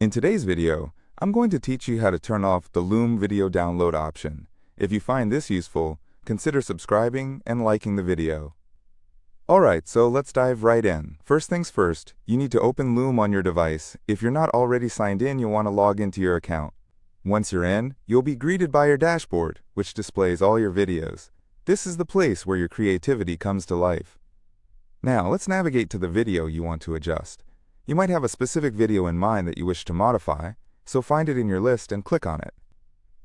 In today's video, I'm going to teach you how to turn off the Loom video download option. If you find this useful, consider subscribing and liking the video. Alright, so let's dive right in. First things first, you need to open Loom on your device. If you're not already signed in, you'll want to log into your account. Once you're in, you'll be greeted by your dashboard, which displays all your videos. This is the place where your creativity comes to life. Now, let's navigate to the video you want to adjust. You might have a specific video in mind that you wish to modify, so find it in your list and click on it.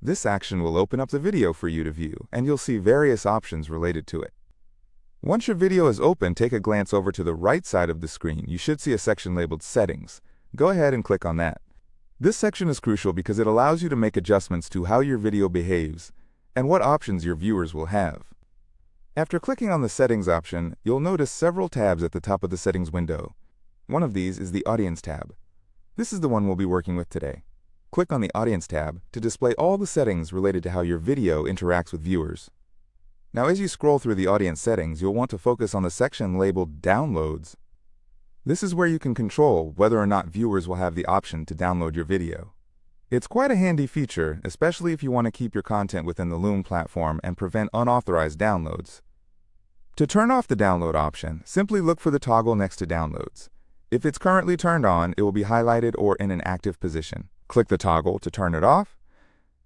This action will open up the video for you to view, and you'll see various options related to it. Once your video is open, take a glance over to the right side of the screen. You should see a section labeled Settings. Go ahead and click on that. This section is crucial because it allows you to make adjustments to how your video behaves and what options your viewers will have. After clicking on the Settings option, you'll notice several tabs at the top of the Settings window. One of these is the Audience tab. This is the one we'll be working with today. Click on the Audience tab to display all the settings related to how your video interacts with viewers. Now, as you scroll through the audience settings, you'll want to focus on the section labeled Downloads. This is where you can control whether or not viewers will have the option to download your video. It's quite a handy feature, especially if you want to keep your content within the Loom platform and prevent unauthorized downloads. To turn off the download option, simply look for the toggle next to Downloads. If it's currently turned on, it will be highlighted or in an active position. Click the toggle to turn it off.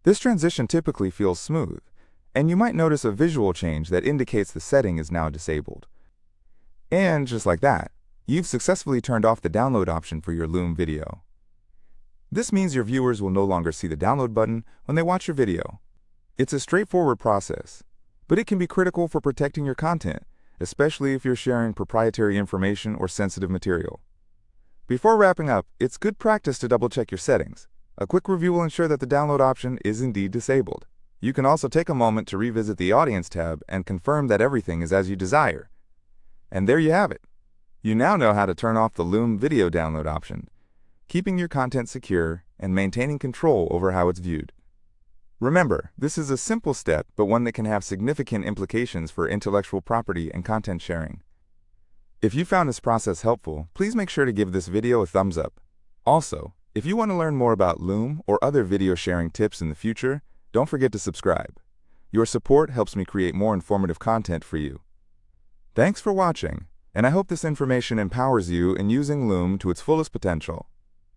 This transition typically feels smooth, and you might notice a visual change that indicates the setting is now disabled. And just like that, you've successfully turned off the download option for your Loom video. This means your viewers will no longer see the download button when they watch your video. It's a straightforward process, but it can be critical for protecting your content, especially if you're sharing proprietary information or sensitive material. Before wrapping up, it's good practice to double-check your settings. A quick review will ensure that the download option is indeed disabled. You can also take a moment to revisit the Audience tab and confirm that everything is as you desire. And there you have it. You now know how to turn off the Loom video download option, keeping your content secure and maintaining control over how it's viewed. Remember, this is a simple step, but one that can have significant implications for intellectual property and content sharing. If you found this process helpful, please make sure to give this video a thumbs up. Also, if you want to learn more about Loom or other video sharing tips in the future, don't forget to subscribe. Your support helps me create more informative content for you. Thanks for watching, and I hope this information empowers you in using Loom to its fullest potential.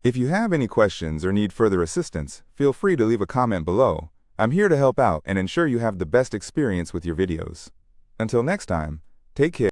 If you have any questions or need further assistance, feel free to leave a comment below. I'm here to help out and ensure you have the best experience with your videos. Until next time, take care.